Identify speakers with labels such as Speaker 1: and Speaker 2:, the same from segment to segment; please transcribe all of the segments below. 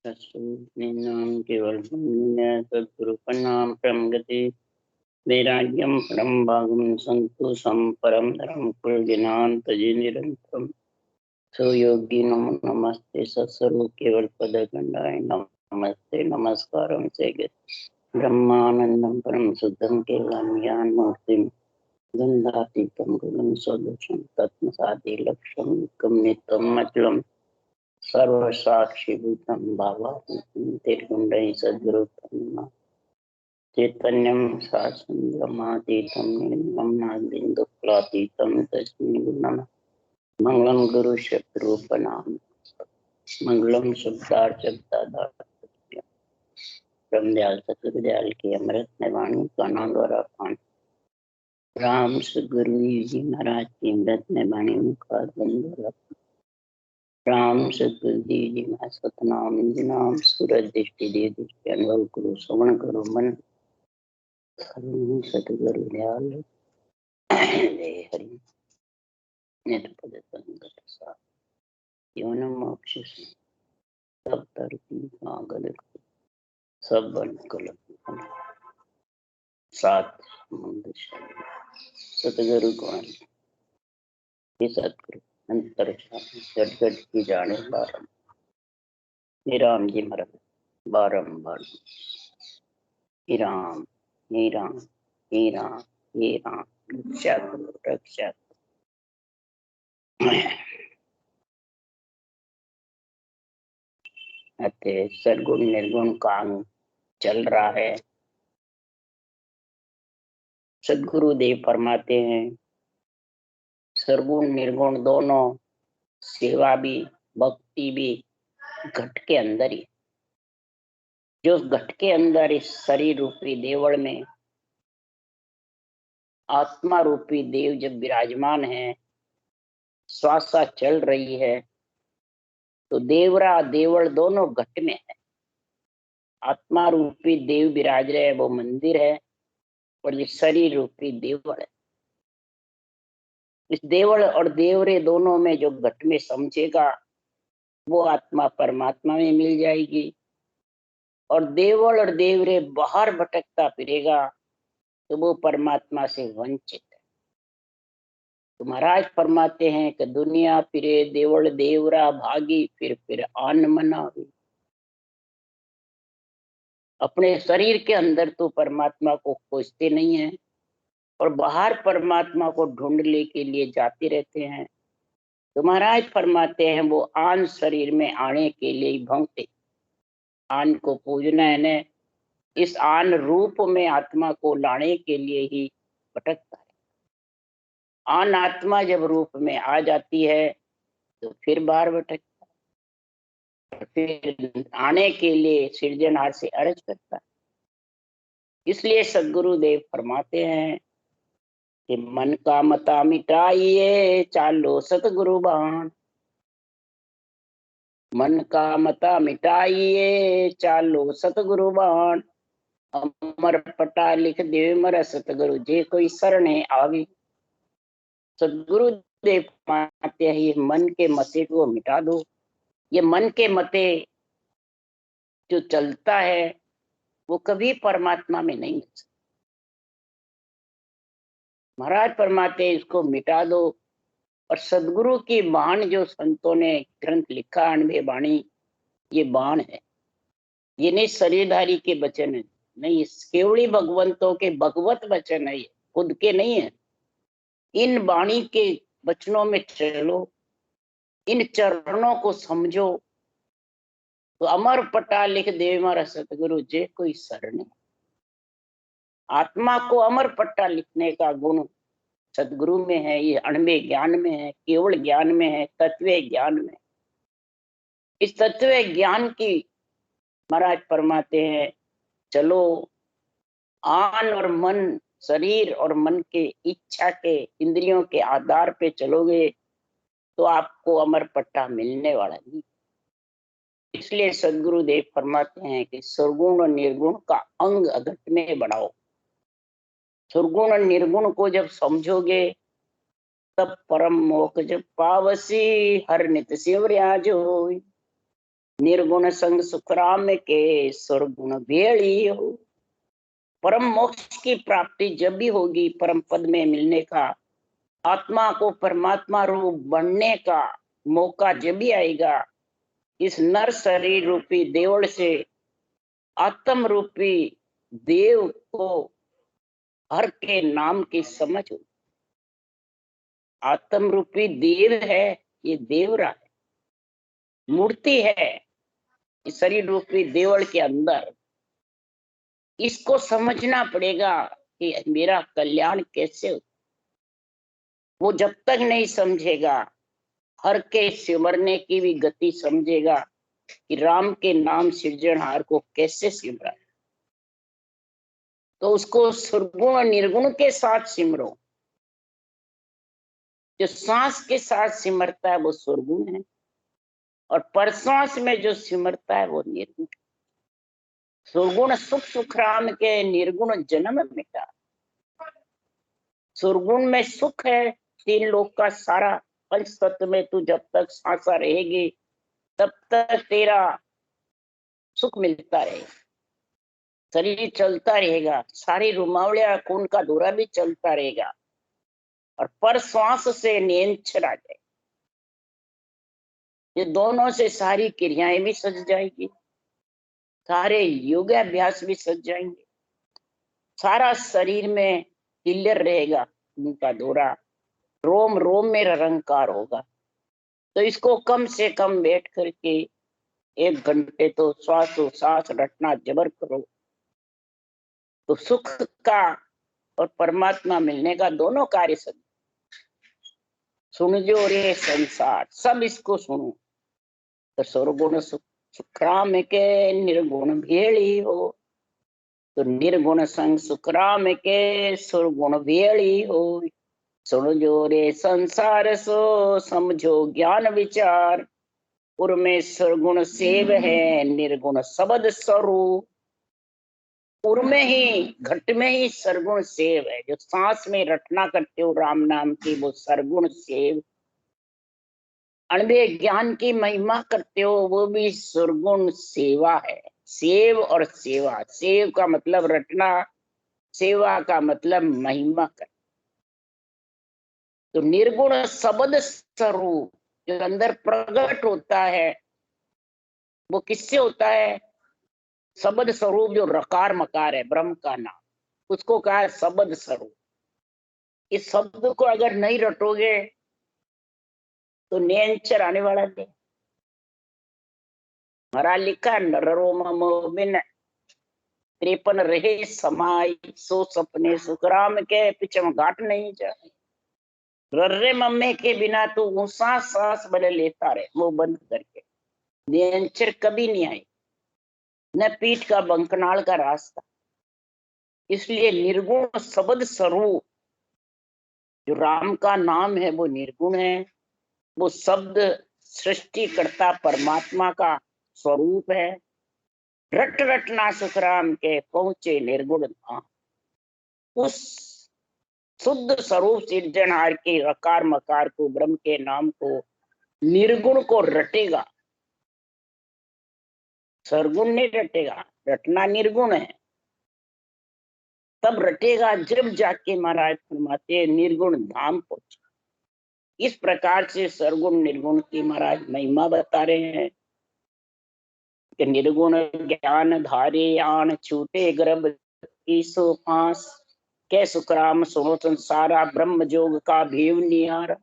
Speaker 1: तत्सूक्ष्मीनां केवल सद्गुरुपन्नाम प्रमगति वैराग्यम परम भागम संतोषम परम धर्म कुलज्ञान तजि निरंतरम सुयोगी नमो नमस्ते सत्स्वरूप केवल पदगंडाय नमस्ते नमस्कारम से ब्रह्मानंदम परम शुद्धम केवलम ज्ञान मूर्तिम गंधातीतम गुणम सदोषम तत्मसादि लक्ष्यम एकम नित्यम अचलम सर्व साक्षी भूतम भावातीतम निर्गुणै सद्गुरुतम चैतन्यम सासंगमातीतम निर्मलम नागबिंदुक्लातीतम तस्मै गुणम मंगलम गुरु शत्रुपनाम मंगलम शुद्धार्चकदादार ब्रह्मदयाल सतगुरुदयाल की अमृत वाणी कानों द्वारा पान राम सदगुरु जी महाराज की अमृत वाणी मुखार राम सतगुरु जी मैं सतनाम नाम सूरज दृष्टि दे दृष्टि अनुभव करो श्रवण करो मन सतगुरु दयाल हरि नेत्र संगत सा यौन मोक्ष सब तरती पागल सब बन कलम सात सतगुरु कौन ये सतगुरु अंतर गट की जाने बारम निराम जी मरम बारम्बार राम हे राम हे राम हे राम रक्षा करो रक्षा अतः सरगुण निर्गुण काम चल रहा है। सदगुरु देव फरमाते हैं सरगुण निर्गुण दोनों सेवा भी भक्ति भी घट के अंदर ही, जो घट के अंदर इस शरीर रूपी देवल में आत्मा रूपी देव जब विराजमान है, श्वासा चल रही है, तो देवरा देवल दोनों घट में है। आत्मा रूपी देव विराज रहे वो मंदिर है और ये शरीर रूपी देवल है। इस देवल और देवरे दोनों में जो घट में समझेगा वो आत्मा परमात्मा में मिल जाएगी, और देवल और देवरे बाहर भटकता फिरेगा तो वो परमात्मा से वंचित है। तो महाराज फरमाते हैं कि दुनिया फिरे देवल देवरा भागी फिर आन मनावी। अपने शरीर के अंदर तो परमात्मा को खोजते नहीं है और बाहर परमात्मा को ढूंढने के लिए जाते रहते हैं। तो महाराज फरमाते हैं वो आन शरीर में आने के लिए भोंगते, आन को पूजना है न, इस आन रूप में आत्मा को लाने के लिए ही भटकता है। आन आत्मा जब रूप में आ जाती है तो फिर बाहर भटकता है, फिर आने के लिए सृजनहार से अर्ज करता है। इसलिए सदगुरुदेव फरमाते हैं कि मन का मता मिटाइए चालो सतगुरु बाण। मन का मता मिटाइए चालो सतगुरु बाण। अमर पटा लिख दे मर सतगुरु जे कोई शरणे आवी। सदगुरु देव मानते हैं ये मन के मते को मिटा दो। ये मन के मते जो चलता है वो कभी परमात्मा में नहीं मिल सकता। महाराज फरमाते हैं इसको मिटा दो। और सदगुरु की बाण जो संतों ने ग्रंथ लिखा अनबे बाणी, ये बाण है, ये नहीं शरीरधारी के वचन है, नहीं केवली भगवंतों के भगवत वचन है, ये खुद के नहीं है। इन बाणी के वचनों में चलो, इन चरणों को समझो तो अमर पटा लिख दे मारा सतगुरु जे कोई शरण। आत्मा को अमर पट्टा लिखने का गुण सदगुरु में है, ये अणवे ज्ञान में है, केवल ज्ञान में है, तत्व ज्ञान में। इस तत्व ज्ञान की महाराज फरमाते हैं चलो आन और मन, शरीर और मन के इच्छा के इंद्रियों के आधार पे चलोगे तो आपको अमर पट्टा मिलने वाला नहीं। इसलिए सदगुरु देव फरमाते हैं कि सरगुण और निर्गुण का अंग अघट में बढ़ाओ। सुरगुण और निर्गुण को जब समझोगे तब परम मोक्ष जब पावसी हर नित शिवराज होई। निर्गुण संग सुखराम के स्वर्गुण भेड़ी हो। परम मोक्ष की प्राप्ति जब भी होगी, परम पद में मिलने का, आत्मा को परमात्मा रूप बनने का मौका जब भी आएगा, इस नर शरीर रूपी देवल से आत्म रूपी देव को हर के नाम की समझ हो। आत्म रूपी देव है, ये देवरा है, मूर्ति है इस शरीर रूपी देवल के अंदर। इसको समझना पड़ेगा कि मेरा कल्याण कैसे हो। वो जब तक नहीं समझेगा, हर के सिमरने की भी गति समझेगा कि राम के नाम सृजनहार को कैसे सिमरा, तो उसको सुरगुण और निर्गुण के साथ सिमरो। जो सांस के साथ सिमरता है वो सुरगुण है, और परश्वास में जो सिमरता है वो निर्गुण। सुरगुण सुख सुखराम के, निर्गुण जन्म मिटा। सुरगुण में सुख है, तीन लोक का सारा पंच तत्व में तू जब तक सांसा रहेगी तब तक तेरा सुख मिलता रहेगा, शरीर चलता रहेगा, सारी रुमावलिया खून का दौरा भी चलता रहेगा, और पर श्वास से नियंत्रण आ जाए। ये दोनों से सारी क्रियाएं भी सज जाएगी, सारे योगाभ्यास भी सज जाएंगे, सारा शरीर में क्लियर रहेगा, उनका दौरा, रोम रोम में रंकार होगा। तो इसको कम से कम बैठ करके 1 घंटे तो श्वास रटना जबर करो, तो सुख का और परमात्मा मिलने का दोनों कार्य सब सुन जो रे संसार, सब इसको सुनो। तो सर्वगुण सुखराम के निर्गुण भेड़ी हो, तो निर्गुण संग सुखराम के सुरगुण भेड़ी हो। सुन जो रे संसार सो समझो ज्ञान विचार, उर्मे सुरगुण सेव है निर्गुण शब्द स्वरूप। उर्मे ही घट में ही सरगुण सेव है, जो सांस में रटना करते हो राम नाम की वो सरगुण सेव। अणवे ज्ञान की महिमा करते हो वो भी सुरगुण सेवा है। सेव और सेवा, सेव का मतलब रटना, सेवा का मतलब महिमा कर। तो निर्गुण शब्द स्वरूप जो अंदर प्रकट होता है वो किससे होता है? शब्द स्वरूप जो रकार मकार है, ब्रह्म का नाम, उसको कहा है शब्द स्वरूप। इस शब्द को अगर नहीं रटोगे तो नियंचर आने वाला नहीं। हमारा लिखा नररोम मोबिन 53 रहे समाई, सो सपने सुखराम के पिछम घाट नहीं जाए। रर्रे मम्मे के बिना तो ऊंसा सांस भले लेता रहे, वो बंद करके। नियंचर कभी नहीं आई, न पीठ का बंकनाल का रास्ता। इसलिए निर्गुण शब्द स्वरूप जो राम का नाम है वो निर्गुण है। वो शब्द सृष्टिकर्ता परमात्मा का स्वरूप है। रट रटना सुखराम के पहुंचे निर्गुण धाम। उस शुद्ध स्वरूप सिरजनहार के रकार मकार को, ब्रह्म के नाम को, निर्गुण को रटेगा, सरगुण नहीं रटेगा। रटना निर्गुण है, तब रटेगा जब जाके महाराज फरमाते निर्गुण धाम पहुंचे। इस प्रकार से सरगुण निर्गुण की महाराज महिमा बता रहे हैं कि निर्गुण ज्ञान धारे आन छूटे गर्भ की सो फांस, के सुखराम सुनो संसारा ब्रह्म जोग का भीव निहार।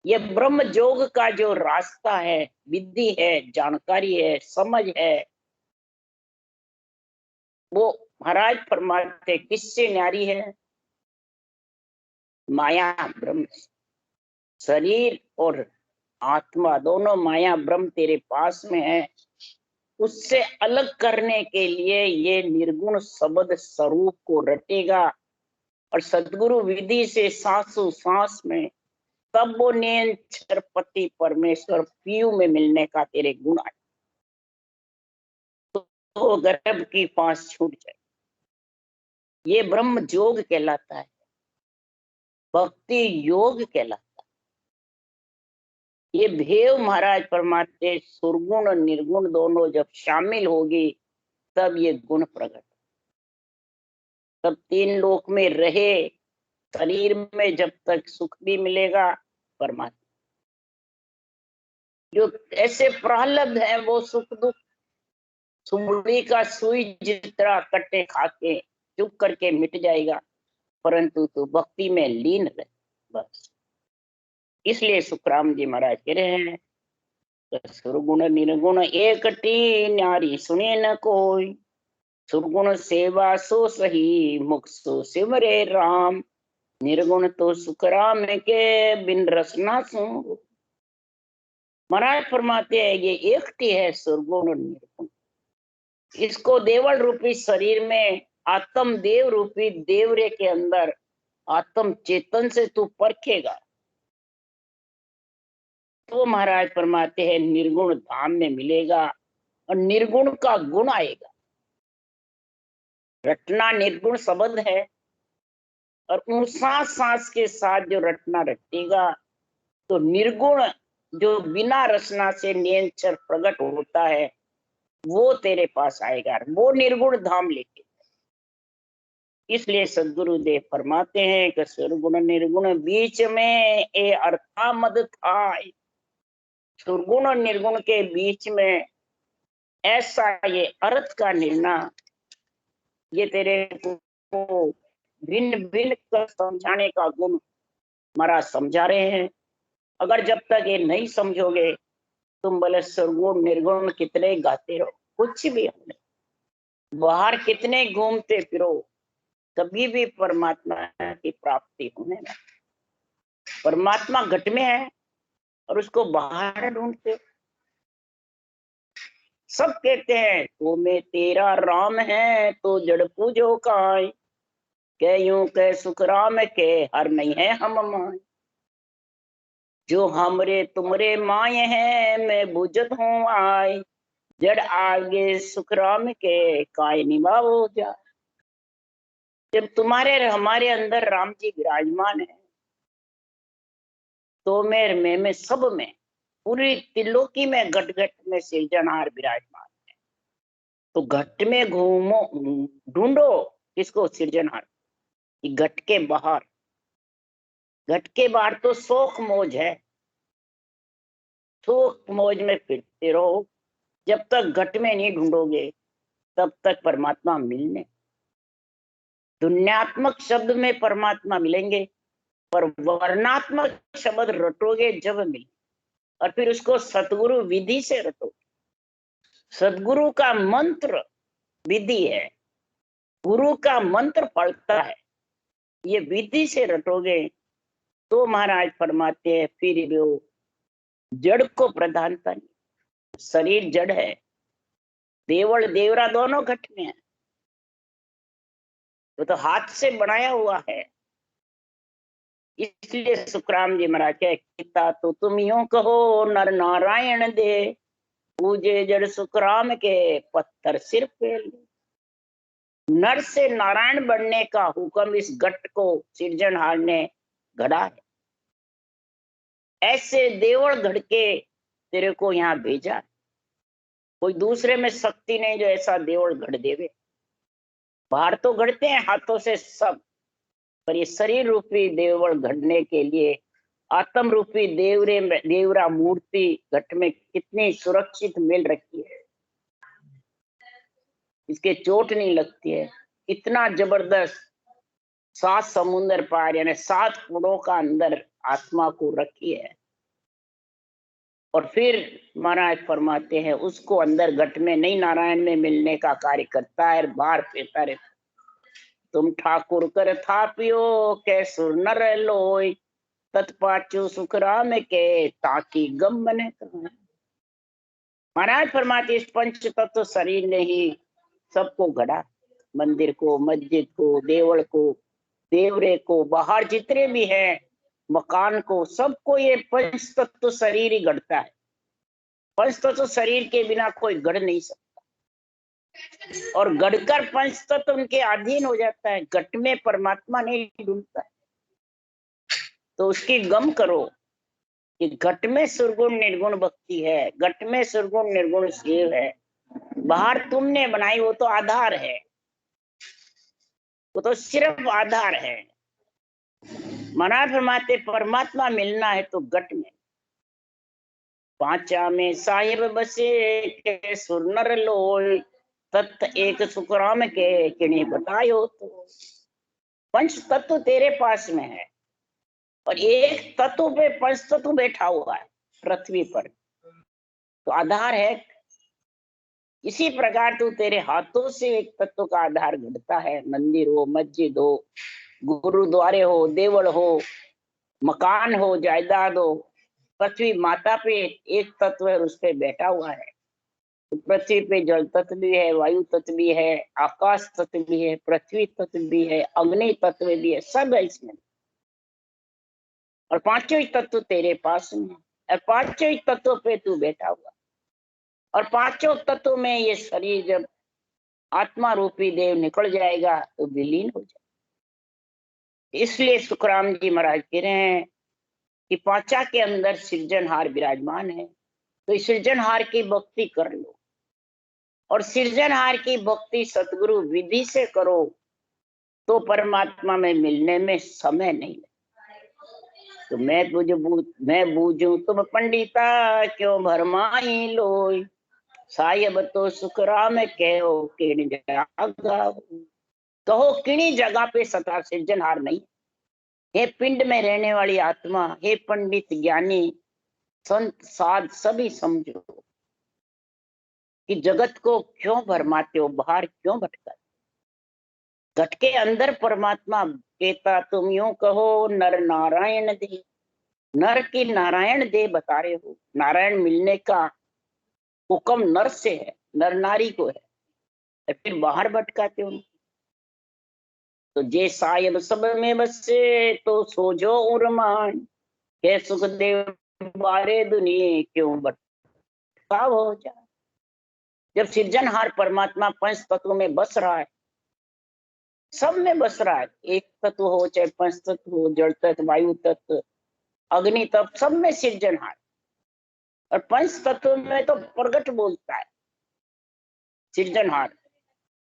Speaker 1: ये ब्रह्म जोग का जो रास्ता है, विधि है, जानकारी है, समझ है, वो महाराज फरमाते किससे न्यारी है? माया ब्रह्म। शरीर और आत्मा दोनों माया ब्रह्म तेरे पास में है। उससे अलग करने के लिए ये निर्गुण शब्द स्वरूप को रटेगा, और सदगुरु विधि से सांसों सांस में तब वो नियंत्रण पति परमेश्वर पीयू में मिलने का तेरे गुण आए, तो गर्भ की फांस छूट जाए। ये ब्रह्म जोग कहलाता है, भक्ति योग कहलाता है। ये भेव महाराज परमात्मा सुरगुण और निर्गुण दोनों जब शामिल होगी तब ये गुण प्रकट, तब तीन लोक में रहे, शरीर में जब तक सुख भी मिलेगा परमात्मा। जो ऐसे प्रहलाद है वो सुख दुख सुमड़ी का सुई जितना कट्टे खा के चुप करके मिट जाएगा, परंतु तू भक्ति में लीन रहे बस। इसलिए सुखराम जी महाराज कह रहे हैं सुरगुण निर्गुण एकटी न्यारी सुने न कोई, सुरगुण सेवा सो सही मुख सो सिमरे राम, निर्गुण तो सुखराम के बिन रसना सो। महाराज फरमाते हैं ये एकटी है सुरगुण और निर्गुण। इसको देवल रूपी शरीर में आत्म देव रूपी देवरे के अंदर आत्म चेतन से तू परखेगा तो महाराज फरमाते हैं निर्गुण धाम में मिलेगा और निर्गुण का गुण आएगा। रटना निर्गुण शब्द है और उन सांस सांस के साथ जो रटना रटेगा तो निर्गुण जो बिना रचना से निरंतर प्रकट होता है वो तेरे पास आएगा, वो निर्गुण धाम लेके। इसलिए सदगुरुदेव फरमाते हैं कि सुरगुण निर्गुण बीच में ए अर्था मद था। सुरगुण और निर्गुण के बीच में ऐसा ये अर्थ का निर्णय ये तेरे को भिन्न भिन्न कर समझाने का गुण महाराज समझा रहे हैं। अगर जब तक ये नहीं समझोगे तुम बोले सुरगुण निर्गुण कितने गाते रहो, कुछ भी होने, बाहर कितने घूमते फिरो, कभी भी परमात्मा की प्राप्ति होने ना। परमात्मा घट में है और उसको बाहर ढूंढते। सब कहते हैं तो में तेरा राम है तो जड़ पूजो काय, कह यूं कह सुख राम के हर नहीं है हम माय, जो हमरे तुमरे माए हैं मैं बुझत हूँ आय, जड़ आगे सुख राम के काय निभाओ जा। जब तुम्हारे हमारे अंदर राम जी विराजमान है तो में सब में पूरी त्रिलोकी में घट घट में सिरजनहार विराजमान है। तो घट में घूमो ढूंढो किसको, सिरजनहार। घट के बाहर, घट के बाहर तो शोक मौज है, शोक मौज में फिरते रहो। जब तक घट में नहीं ढूंढोगे तब तक परमात्मा मिलने। दुन्यात्मक शब्द में परमात्मा मिलेंगे पर वर्णात्मक शब्द रटोगे जब मिले, और फिर उसको सतगुरु विधि से रटो। सदगुरु का मंत्र विधि है, गुरु का मंत्र पढ़ता है, ये विधि से रटोगे तो महाराज फरमाते हैं फिर वो जड़ को प्रधानता नहीं। शरीर जड़ है, देवल देवरा दोनों घट में है, तो हाथ से बनाया हुआ है। इसलिए सुखराम जी महाराज के गीता तो तुम यूं कहो नर नारायण दे, पूजे जड़ सुखराम के पत्थर सिर पे। नर से नारायण बनने का हुक्म इस घट को सिरजनहार ने गढ़ा है। ऐसे देवल घड़ के तेरे को यहाँ भेजा, कोई दूसरे में शक्ति नहीं जो ऐसा देवल घड़ देवे। बाहर तो घड़ते हैं हाथों से सब, पर ये शरीर रूपी देवल घड़ने के लिए आत्म रूपी देवरा मूर्ति घट में कितनी सुरक्षित मिल रखी है, इसके चोट नहीं लगती है। इतना जबरदस्त 7 समुद्र पार यानी 7 फुटों का अंदर आत्मा को रखी है। और फिर महाराज फरमाते हैं उसको अंदर घट में नहीं नारायण में मिलने का कार्य करता है, बाहर फेंकता रहता। तुम ठाकुर कर था पियो के सुर नर लोय, तत्पाचु सुखराम के ताकि गम बने। महाराज फरमाते इस पंच तत्व शरीर ने ही सबको गढ़ा, मंदिर को, मस्जिद को, देवल को, देवरे को, बाहर जितने भी हैं मकान को, सबको ये पंच तत्व शरीर ही गढ़ता है। पंच तत्व शरीर के बिना कोई गढ़ नहीं सकता, और गढ़कर पंच तत्व उनके अधीन हो जाता है। घट में परमात्मा नहीं ढूंढता है तो उसकी गम करो, कि घट में सुरगुण निर्गुण भक्ति है, घट में सुरगुण निर्गुण शिव है, बाहर तुमने बनाई वो तो आधार है, वो तो सिर्फ आधार है। महाराज फरमाते परमात्मा मिलना है तो घट में, पांचा में साहिब बसे के सुर नर लोय, तत्त एक सुखराम के किणी बतायो। तो पंच तत्व तेरे पास में है और एक तत्व पे पंच तत्व बैठा हुआ है पृथ्वी पर, तो आधार है। इसी प्रकार तू तेरे हाथों से एक तत्व का आधार घटता है, मंदिर हो, मस्जिद हो, गुरुद्वारे हो, देवल हो, मकान हो, जायदाद हो, पृथ्वी माता पे एक तत्व है, उस पे बैठा हुआ है। तो पृथ्वी पे जल तत्व भी है, वायु तत्व भी है, आकाश तत्व भी है, पृथ्वी तत्व भी है, अग्नि तत्व भी है, सब है इसमें। और पांचों ही तत्व तेरे पास में, और पांचों ही तत्व पे तू बैठा हुआ, और पांचों तत्व में ये शरीर जब आत्मा रूपी देव निकल जाएगा तो विलीन हो जाएगा। इसलिए सुखराम जी महाराज कह रहे हैं कि पांचा के अंदर सृजनहार विराजमान है, तो इस सृजनहार की भक्ति कर लो, और सृजनहार की भक्ति सतगुरु विधि से करो तो परमात्मा में मिलने में समय नहीं लगता। तो मैं बूझूं तुम पंडिता, क्यों भरमाई लोई, साहिब तो सुखराम कहो किण जगह, कहो किणी जगह पे सता सृजनहार नहीं। हे पिंड में रहने वाली आत्मा, हे पंडित ज्ञानी संत साध सभी समझो कि जगत को क्यों भरमाते हो, बाहर क्यों भटकाते। घट के अंदर परमात्मा कहता, तुम यूं कहो नर नारायण दे, नर की नारायण दे बता रहे हो। नारायण मिलने का हुक्म नर से है, नर नारी को है, तो फिर बाहर भटकाते हो। तो जे सायब सब में बसे तो सोजो उर्मान, के सुखदेव बारे दुनिया क्यों भटका हो जा। जब सृजनहार परमात्मा पंच तत्व में बस रहा है, सब में बस रहा है, एक तत्व हो चाहे पंच तत्व हो, जल तत्व, वायु तत्व, अग्नि तत्व, सब में सृजनहार। और पंच तत्व में तो प्रगट बोलता है सृजनहार,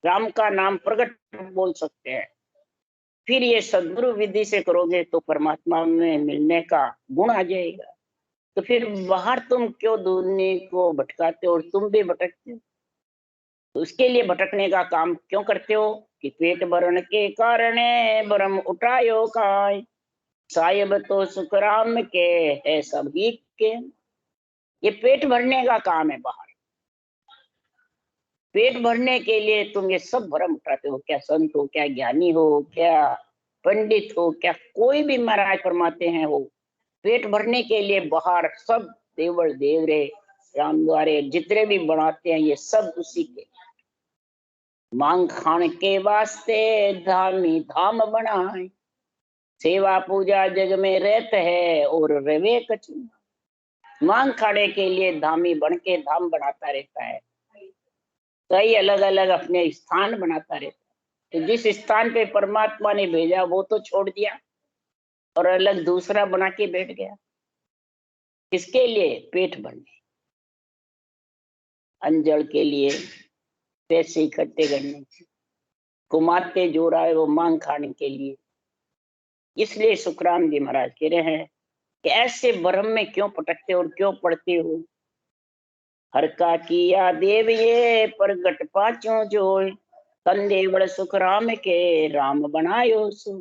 Speaker 1: राम का नाम प्रगट बोल सकते हैं। फिर ये सदगुरु विधि से करोगे तो परमात्मा में मिलने का गुण आ जाएगा। तो फिर बाहर तुम क्यों दुनिया को भटकाते हो, और तुम भी भटकते हो, तो उसके लिए भटकने का काम क्यों करते हो कि पेट भरण के कारण भरम उठायो काय, साहिब तो सुखराम के है सभी के। ये पेट भरने का काम है बाहर, पेट भरने के लिए तुम ये सब भरम उठाते हो, क्या संत हो, क्या ज्ञानी हो, क्या पंडित हो, क्या कोई भी महाराज फरमाते हैं हो, पेट भरने के लिए बाहर सब देवल देवरे राम द्वारे जितने भी बनाते हैं ये सब उसी के मांग खान के वास्ते धामी धाम बनाए, सेवा पूजा जग में रहते है और रवे कछु। मांग खाने के लिए धामी बन के धाम बनाता रहता है, कई अलग अलग अपने स्थान बनाता रहता है। तो जिस स्थान पे परमात्मा ने भेजा वो तो छोड़ दिया और अलग दूसरा बना के बैठ गया। किसके लिए? पेट भरने, अंजल के लिए, पैसे इकट्ठे करने, कुमाते जो रहा है वो मांग खाने के लिए। इसलिए सुखराम जी महाराज कह रहे हैं कि ऐसे भ्रम में क्यों भटकते हो और क्यों पढ़ते हो। हर का किया देव ये प्रगट पाचो जो, तन देवड़ सुखराम के राम बनायो सो।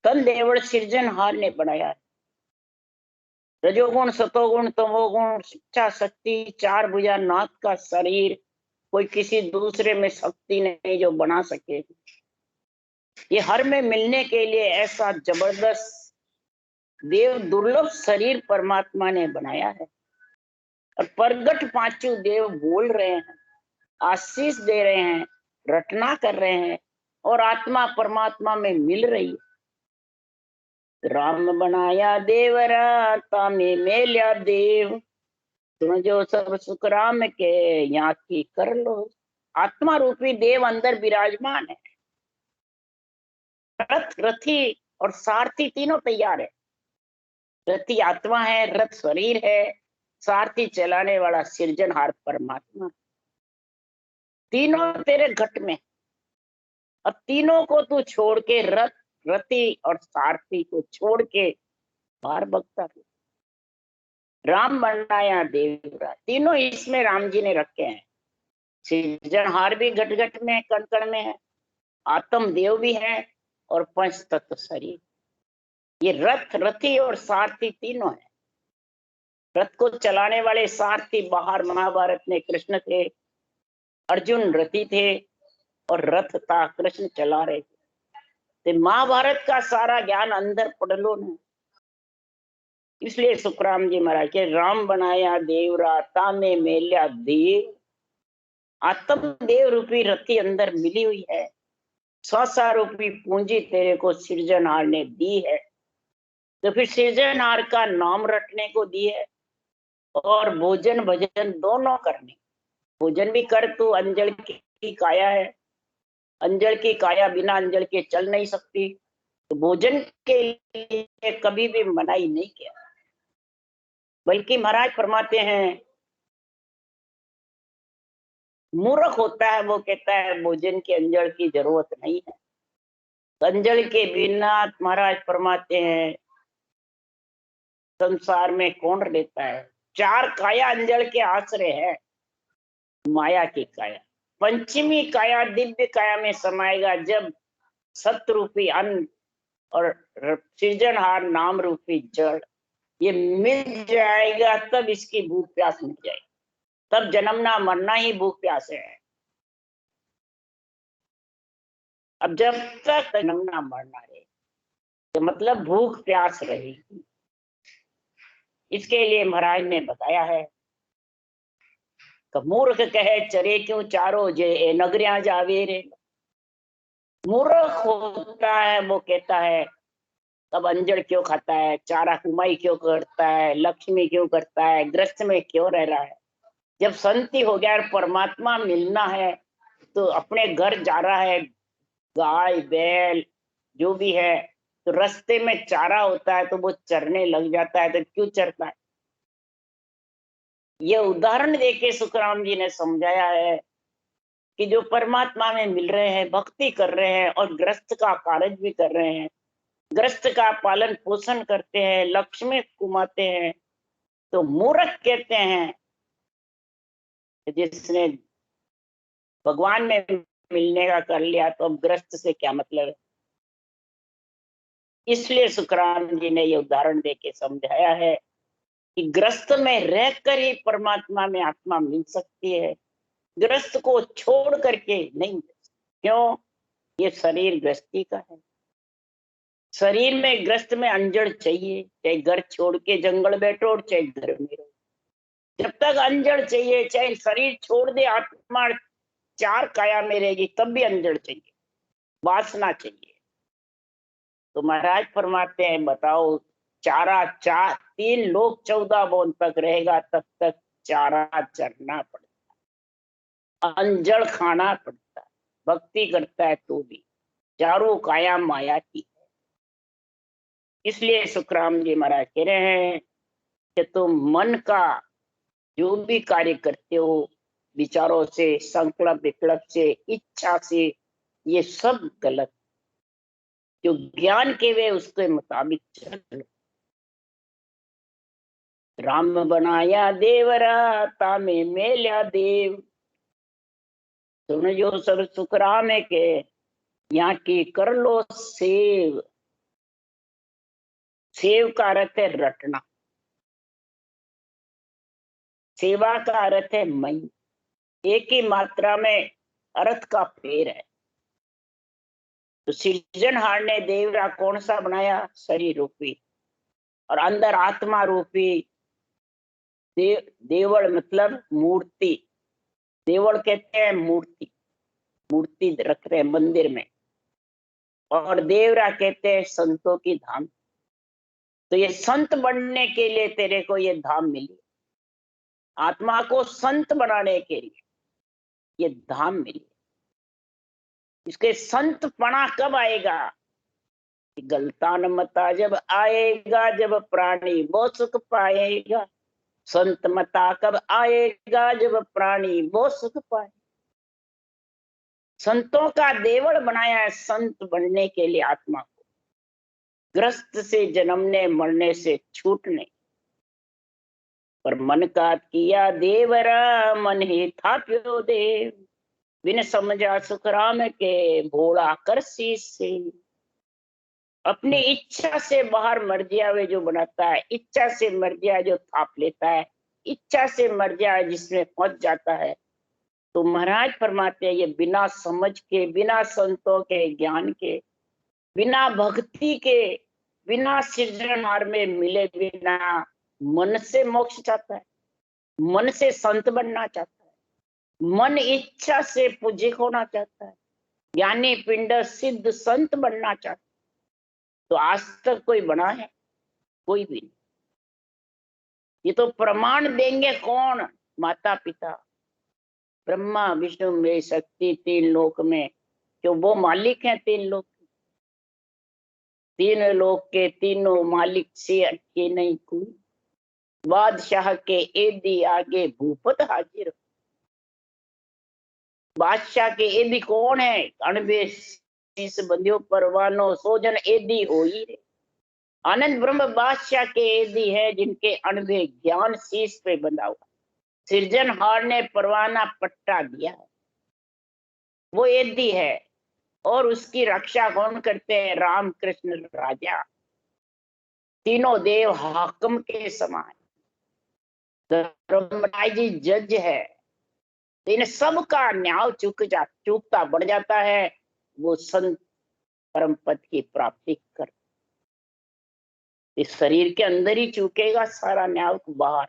Speaker 1: तन देवड़ सृजनहार ने बनाया, रजोगुण सतोगुण तमोगुण शिक्षा शक्ति चार भुजा नाथ का शरीर, कोई किसी दूसरे में शक्ति नहीं जो बना सके। ये हर में मिलने के लिए ऐसा जबरदस्त देव दुर्लभ शरीर परमात्मा ने बनाया है। और प्रगट पांचों देव बोल रहे हैं, आशीष दे रहे हैं, रटना कर रहे हैं, और आत्मा परमात्मा में मिल रही है। राम बनाया देवरा तामे मेल्या देव, तुम जो सब सुख राम के यहाँ की कर लो। आत्मा रूपी देव अंदर विराजमान है, रथ रथी और सारथी तीनों तैयार है। रथी आत्मा है, रथ शरीर है, सारथी चलाने वाला सृजनहार परमात्मा। तीनों तेरे घट में। अब तीनों को तू छोड़ के, रथ, रथी और सारथी को छोड़ के बाहर भगता है। राम बनाया देवरा, तीनों इसमें राम जी ने रखे हैं। सृजनहार भी घट घट में, कण कण में है, आत्म देव भी है, और पंच तत्व शरीर। ये रथ, रथी और सारथी तीनों है। रथ को चलाने वाले सारथी बाहर महाभारत में कृष्ण थे, अर्जुन रथी थे, और रथ था, कृष्ण चला रहे थे। तो महाभारत का सारा ज्ञान अंदर पढ़ लो ना। इसलिए सुखराम जी महाराज के राम बनाया देवरा, तामे मेल्या देव। आत्म देव रूपी रथी अंदर मिली हुई है। स्वसा रूपी पूंजी तेरे को सृजनहार ने दी है, तो फिर सृजनहार का नाम रटने को दी है, और भोजन भजन दोनों करने। भोजन भी कर, तू अंजल की काया है, अंजल की काया बिना अंजल के चल नहीं सकती, तो भोजन के लिए कभी भी मनाही नहीं किया। बल्कि महाराज फरमाते हैं, मूर्ख होता है वो कहता है भोजन के अंजल की जरूरत नहीं है। अंजल के बिना महाराज फरमाते हैं संसार में कौन रहता है। चार काया अंजल के आश्रय है। माया की काया, पंचमी काया दिव्य काया में समाएगा जब सत्य रूपी अन्न और सृजनहार नाम रूपी जड़ ये मिल जाएगा, तब इसकी भूख प्यास मिट जाएगी। तब जन्मना मरना ही भूख प्यास है। अब जब तक जन्मना मरना रहे तो मतलब भूख प्यास रहेगी। इसके लिए महाराज ने बताया है कि मूर्ख कहे चरे क्यों चारो, जे नगरिया जावे रे। मूर्ख होता है वो कहता है तब अंजड़ क्यों खाता है, चारा कुमाई क्यों करता है, लक्ष्मी क्यों करता है, ग्रस्त में क्यों रह रहा है। जब संति हो गया और परमात्मा मिलना है तो अपने घर जा रहा है। गाय बैल जो भी है, तो रास्ते में चारा होता है तो वो चरने लग जाता है, तो क्यों चरता है। ये उदाहरण देके सुखराम जी ने समझाया है कि जो परमात्मा में मिल रहे हैं, भक्ति कर रहे हैं और ग्रस्त का कार्य भी कर रहे हैं, ग्रस्त का पालन पोषण करते हैं, लक्ष्मी कुमाते हैं, तो मूर्ख कहते हैं जिसने भगवान में मिलने का कर लिया, तो अब ग्रस्त से क्या मतलब है। इसलिए सुखराम जी ने ये उदाहरण देके समझाया है कि ग्रस्त में रहकर ही परमात्मा में आत्मा मिल सकती है, ग्रस्त को छोड़ करके नहीं। क्यों? ये शरीर ग्रस्ती का है। शरीर में ग्रस्त में अंजड़ चाहिए, चाहे घर छोड़ के जंगल बैठो और चाहे घर में रहो। जब तक अंजड़ चाहिए, चाहे शरीर छोड़ दे, आत्मा चार काया में रहेगी तब भी अंजड़ चाहिए, वासना चाहिए। तो महाराज फरमाते हैं बताओ, चारा चार 3 लोग 14 बोन तक रहेगा, तब तक चारा चरना पड़ता, अंजड़ खाना पड़ता, भक्ति करता है तो भी। चारों काया माया की है। इसलिए सुखराम जी महाराज कह रहे हैं कि तुम मन का जो भी कार्य करते हो, विचारों से, संकल्प विकल्प से, इच्छा से, ये सब गलत। जो ज्ञान के वे उसके मुताबिक चलो। राम बनाया देवरा, तामे मेल्या देव। सुन जो सब सुख राम के, यहाँ की कर लो सेव। सेव का अर्थ है रटना, सेवा का अर्थ है मई। एक ही मात्रा में अर्थ का फेर है। तो सृजनहार ने देवरा कौन सा बनाया? शरीर रूपी, और अंदर आत्मा रूपी देवल मतलब मूर्ति। देवल कहते हैं मूर्ति, मूर्ति रखते हैं मंदिर में, और देवरा कहते हैं संतों की धाम। तो ये संत बनने के लिए तेरे को ये धाम मिली, आत्मा को संत बनाने के लिए ये धाम मिली। इसके संतपना कब आएगा? गलतान मता जब आएगा, जब प्राणी वो सुख पाएगा। संत मता कब आएगा, जब प्राणी वो सुख पाए। संतों का देवल बनाया है संत बनने के लिए आत्मा को, ग्रस्त से जन्मने मरने से छूटने। पर मन का किया देवरा, मन ही था प्यो देव। बिन समझा सुख राम के, भोला कर शीश से। अपनी इच्छा से बाहर मर्जिया वे जो बनाता है, इच्छा से मर्जिया जो थाप लेता है, इच्छा से मर्जिया जिसमें पहुंच जाता है। तो महाराज फरमाते हैं ये बिना समझ के, बिना संतों के ज्ञान के, बिना भक्ति के, बिना सृजनहार में मिले बिना मन से मोक्ष चाहता है, मन से संत बनना चाहता है, मन इच्छा से पूज्य होना चाहता है, ज्ञानी पिंड सिद्ध संत बनना चाहता है। तो आज तक कोई बना है? कोई भी नहीं। ये तो प्रमाण देंगे कौन? माता पिता, ब्रह्मा विष्णु में शक्ति, तीन लोक में, क्यों वो मालिक हैं तीन लोक। तीन लोक के तीनों मालिक से अटके नहीं कोई। बादशाह के एदी आगे भूपत हाजिर। बादशाह के एदी कौन है? अणबे शीस बंधियो परवानो, सोजन एदी होई रे। आनंद ब्रह्म बादशाह के एदी है, जिनके अणबे ज्ञान शीस पे बंधा हुआ। सृजनहार ने परवाना पट्टा दिया है, वो एदी है। और उसकी रक्षा कौन करते हैं? राम कृष्ण राजा, तीनों देव हाकम के समान। धर्मराज जी जज है। इन सब का न्याय चूकता बढ़ जाता है, वो संत परम पद की प्राप्ति कर। इस शरीर के अंदर ही चूकेगा सारा न्याय बाहर।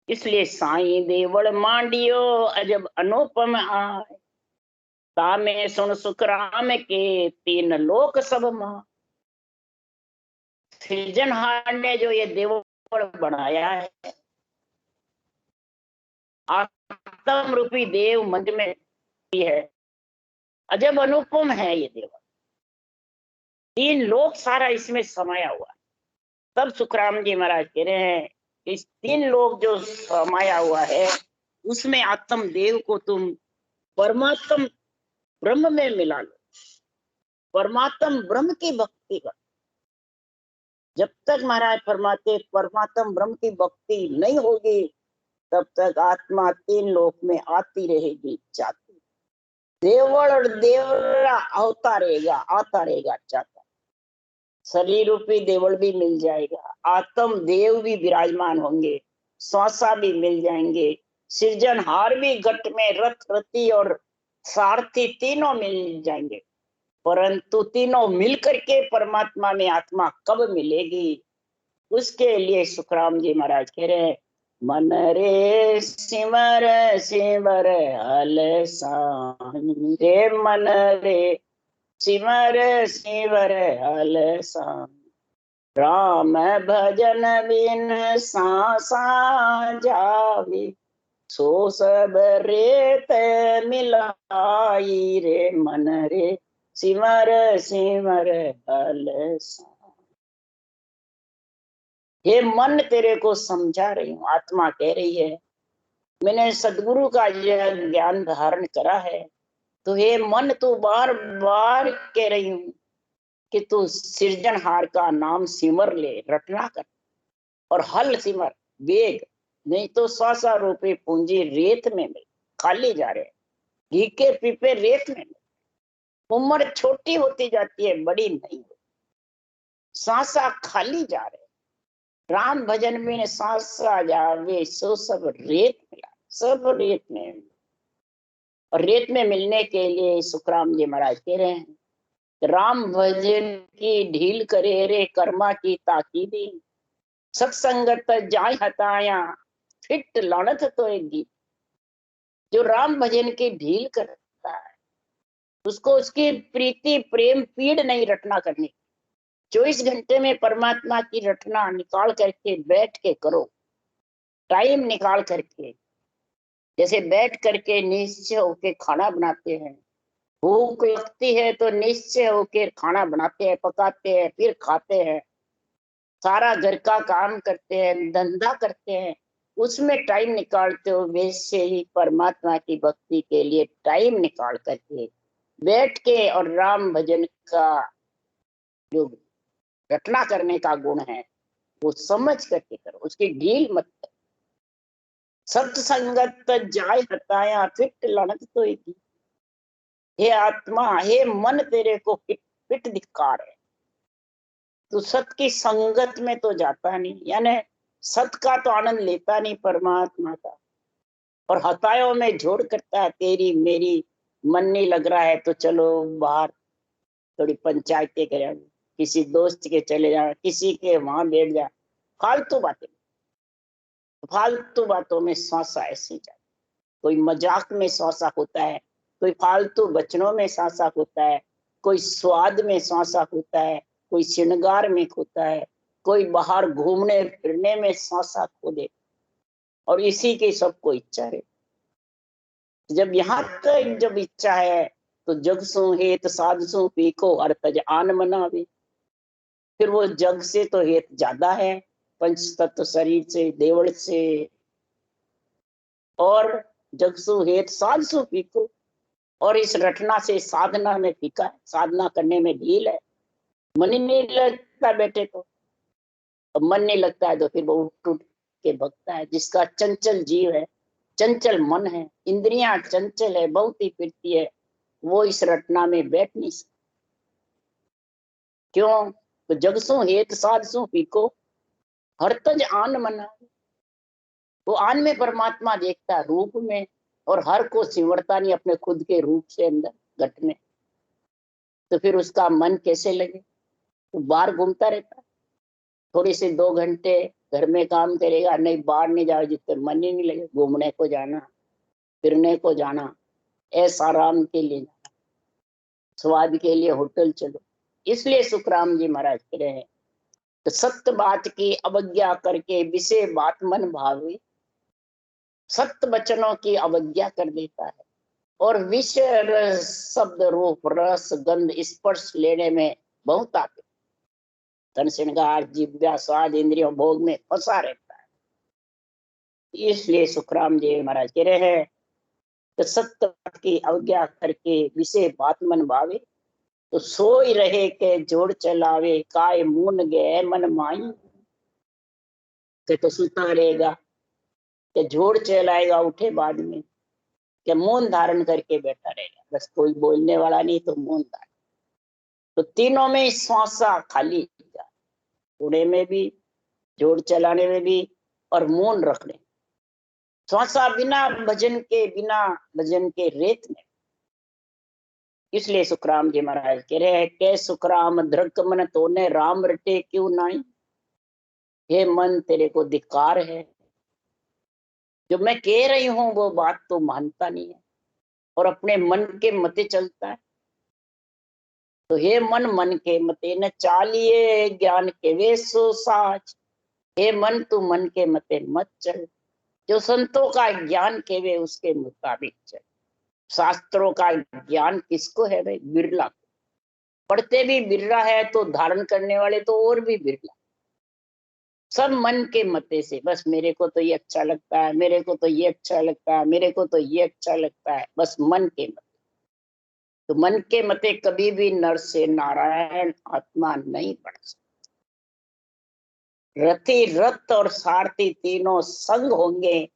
Speaker 1: इसलिए साईं देवल मांडियो, अजब अनुपम आए। तामे सुन सुख राम के, तीन लोक सब मां। सृजनहार ने जो ये देवल बनाया है, आत्म रूपी देव मंच में है, अजब अनुपम है ये देवल। तीन लोक सारा इसमें समाया हुआ है। तब सुखराम जी महाराज कह रहे हैं, इस तीन लोक जो समाया हुआ है, उसमें आत्म देव को तुम परमात्म ब्रह्म में मिला लो। परमात्म ब्रह्म की भक्ति कर। जब तक महाराज फरमाते परमात्म ब्रह्म की भक्ति नहीं होगी, तब तक आत्मा तीन लोक में आती रहेगी, जाती। देवल और देवरा आता रहेगा जाता। शरीर रूपी देवल भी मिल जाएगा, आत्म देव भी विराजमान होंगे, श्वासा भी मिल जाएंगे, सृजनहार भी घट में, रथ रति और सारथी तीनों मिल जाएंगे। परंतु तीनों मिलकर के परमात्मा में आत्मा कब मिलेगी, उसके लिए सुखराम जी महाराज कह रहे हैं, मन रे सिमर सिमर हल साईं रे, मन रे सिमर सिमर हल साईं। राम भजन बिन सांसा जावे, सो सब रेत मिलाई रे। मन रे सिमर सिमर हल साईं। हे मन तेरे को समझा रही हूँ, आत्मा कह रही है, मैंने सदगुरु का यह ज्ञान धारण करा है। तो हे मन तू बार बार कह रही हूँ कि तू सृजनहार का नाम सिमर ले, रटना कर। और हल सिमर, वेग, नहीं तो श्वासा रूपी पूंजी रेत में मिल, खाली जा रहे, घी के पीपे रेत में मिल। उम्र छोटी होती जाती है, बड़ी नहीं होती, सांसा खाली जा रहे। राम भजन में सांसा जावे, सो सब रेत मिला, सब रेत में। और रेत में मिलने के लिए सुखराम जी महाराज कह रहे हैं, राम भजन की ढील करे रे, कर्मा की ताकीदी। सत्संगत जाय हताया, फिट लानत तो एक गीत। जो राम भजन की ढील करता है, उसको उसकी प्रीति प्रेम पीड़ नहीं रटना करनी। 24 घंटे में परमात्मा की रटना निकाल करके बैठ के करो, टाइम निकाल करके। जैसे बैठ करके निश्चय होके खाना बनाते हैं, भूख लगती है तो निश्चय होकर खाना बनाते हैं, पकाते हैं, फिर खाते हैं, सारा घर का काम करते हैं, धंधा करते हैं, उसमें टाइम निकालते हो। वैसे ही परमात्मा की भक्ति के लिए टाइम निकाल करके बैठ के और राम भजन का जो रटना करने का गुण है वो समझ करके करो, उसकी ढील मत करो। सत्संगत जाय हताया फिट लनक तो हे आत्मा, हे मन, तेरे को फिट फिट धिक्कार है। तो सत की संगत में तो जाता नहीं, यानी सत का तो आनंद लेता नहीं परमात्मा का, और हतायों में जोड़ करता है, तेरी मेरी, मन नहीं लग रहा है तो चलो बाहर थोड़ी पंचायतें करें, किसी दोस्त के चले जाए, किसी के वहां बैठ जाए, फालतू बातें, फालतू बातों में सांसा ऐसी जाए। कोई मजाक में सांसा होता है, कोई फालतू बचनों में सांसा होता है, कोई स्वाद में सांसा होता है, कोई श्रृंगार में होता है, कोई बाहर घूमने फिरने में सांसा खो दे, और इसी की सबको इच्छा है। जब यहाँ तक जब इच्छा है तो जग सो हेत साध सो पीखो और तज आन मनावे। फिर वो जग से तो हेत ज्यादा है, पंच तत्व शरीर से, देवल से, और जगसु हेत साध सो पीखो, और इस रटना से साधना में फीका है, साधना करने में ढील है। मन ही नहीं लगता बैठे तो, अब मन नहीं लगता है तो फिर वो उठ टूट के भगता है। जिसका चंचल जीव है, चंचल मन है, इंद्रियां चंचल है, बहुत ही फिरती है, वो इस रटना में बैठ नहीं सकता। क्यों? तो जगसु हेत साध सो पीको हर तज आन मना। वो आन में परमात्मा देखता है, रूप में, और हर को सिमरता नहीं अपने खुद के रूप से अंदर घट में। तो फिर उसका मन कैसे लगे? तो बाहर घूमता रहता, थोड़ी सी 2 घंटे घर में काम करेगा, नहीं बाहर नहीं जाओ जितने मन ही नहीं लगे। घूमने को जाना, फिरने को जाना, ऐसा आराम के लिए जाना, स्वाद के लिए होटल चलो। इसलिए सुखराम जी महाराज कह रहे हैं, तो सत्य बात की अवज्ञा करके विषय बात मन भावे। सत्य वचनों की अवज्ञा कर देता है और विषय शब्द रूप रस गंध स्पर्श लेने में बहुत आते, तन श्रृंगार जिव्या स्वाद इंद्रियों भोग में फंसा रहता है। इसलिए सुखराम जी महाराज कह रहे हैं, तो सत्य की अवज्ञा करके विषय बात मन भावे, तो सोई रहे के जोड़ चलावे, काय मून गए मन माई। तो सुता रहेगा, कि जोड़ चलाएगा उठे बाद में, कि मौन धारण करके बैठा रहेगा, बस कोई बोलने वाला नहीं तो मौन धारण। तो तीनों में श्वासा खाली, उड़े में भी, जोड़ चलाने में भी, और मौन रखने। श्वासा बिना भजन के, बिना भजन के रेत में। इसलिए सुखराम जी महाराज कह रहे हैं, के सुखराम धृक मन तोने राम रटे क्यों नाई। हे मन, तेरे को धिक्कार है, जो मैं कह रही हूं वो बात तो मानता नहीं है और अपने मन के मते चलता है। तो हे मन, मन के मते न चालिए, ज्ञान के वे सो साच। हे मन, तू मन के मते मत चल, जो संतों का ज्ञान के वे उसके मुताबिक चल। शास्त्रों का ज्ञान किसको है भाई? बिरला। पढ़ते भी बिरला है तो धारण करने वाले तो और भी बिरला। सब मन के मते से, बस मेरे को तो ये अच्छा लगता है, मेरे को तो ये अच्छा लगता है, मेरे को तो ये अच्छा लगता है, बस मन के मते। तो मन के मते कभी भी नर से नारायण आत्मा नहीं बन सकता। रथी रथ और सारथी तीनों संग होंगे,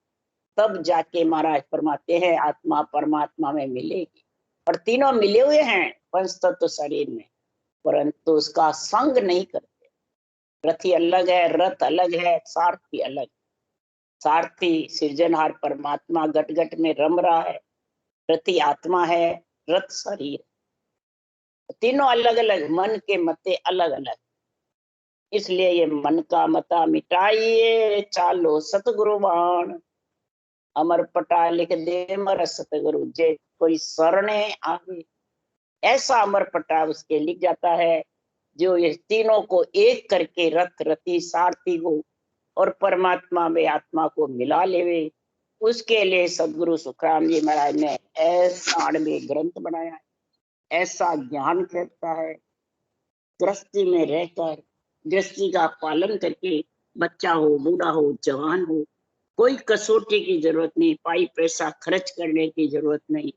Speaker 1: तब जाके महाराज फरमाते हैं आत्मा परमात्मा में मिलेगी। और तीनों मिले हुए हैं पंच तत्व शरीर में, परंतु उसका संग नहीं करते। रथी अलग है, रथ अलग है, सारथी अलग। सारथी सृजनहार परमात्मा गट गट में रम रहा है, रथी आत्मा है, रथ शरीर। तीनों अलग अलग, मन के मते अलग अलग। इसलिए ये मन का मता मिटाइए, चालो सतगुरु बाण। अमर पटा लिख दे मर सतगुरु, जे कोई शरणे आवे। ऐसा अमर पटा उसके लिख जाता है जो ये तीनों को एक करके रथ रथी सारथी को और परमात्मा में आत्मा को मिला लेवे। उसके लिए सदगुरु सुखराम जी महाराज ने ऐसा 98 ग्रंथ बनाया है। ऐसा ज्ञान करता है। गृहस्थी में रहकर, गृहस्थी का पालन करके, बच्चा हो, बूढ़ा हो, जवान हो, कोई कसौटी की जरूरत नहीं, पाई पैसा खर्च करने की जरूरत नहीं।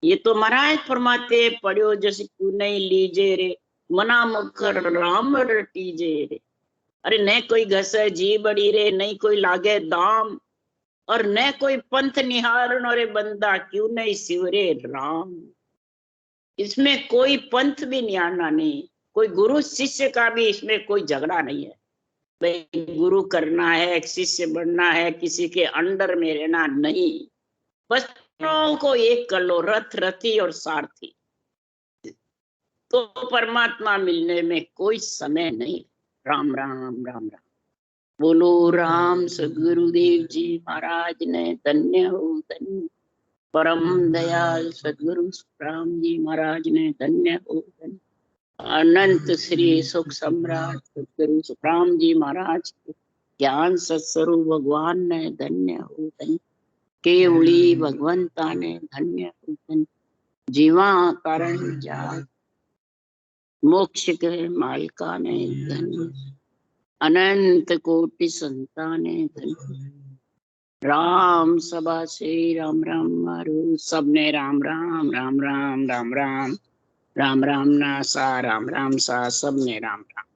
Speaker 1: ये तो महाराज फरमाते हैं, पढ़ो जैसे क्यों नहीं लीजे रे, मना मुखर राम रटीजे रे। अरे न कोई घस जी बड़ी रे, नहीं कोई लागे दाम, और न कोई पंथ निहारण, और बंदा क्यों नहीं सिवरे राम। इसमें कोई पंथ भी निहारना नहीं, कोई गुरु शिष्य का भी इसमें कोई झगड़ा नहीं है। भाई गुरु करना है, शिष्य बनना है, किसी के अंडर में रहना नहीं, बस दोनों को एक कर लो, रथ रथी और सारथी, तो परमात्मा मिलने में कोई समय नहीं। राम राम राम राम। बोलो राम सदगुरुदेव जी महाराज ने धन्य हो, धन्य। परम दयाल सदगुरु राम जी महाराज ने धन्य हो, धन्य। अनंत श्री सुख सम्राट सदगुरु सुखराम जी महाराज ज्ञान सत्स्वरूप भगवान ने धन्य हो, धन्य। केवली भगवंता ने धन्य हो, धन्य। जीवा कारण जात मोक्ष के मालिका ने धन्य। अनंत कोटि संताने धन्य। राम सभा से राम राम मारो, सबने राम राम राम राम राम राम राम राम ना सा, राम राम सा, सबने राम राम।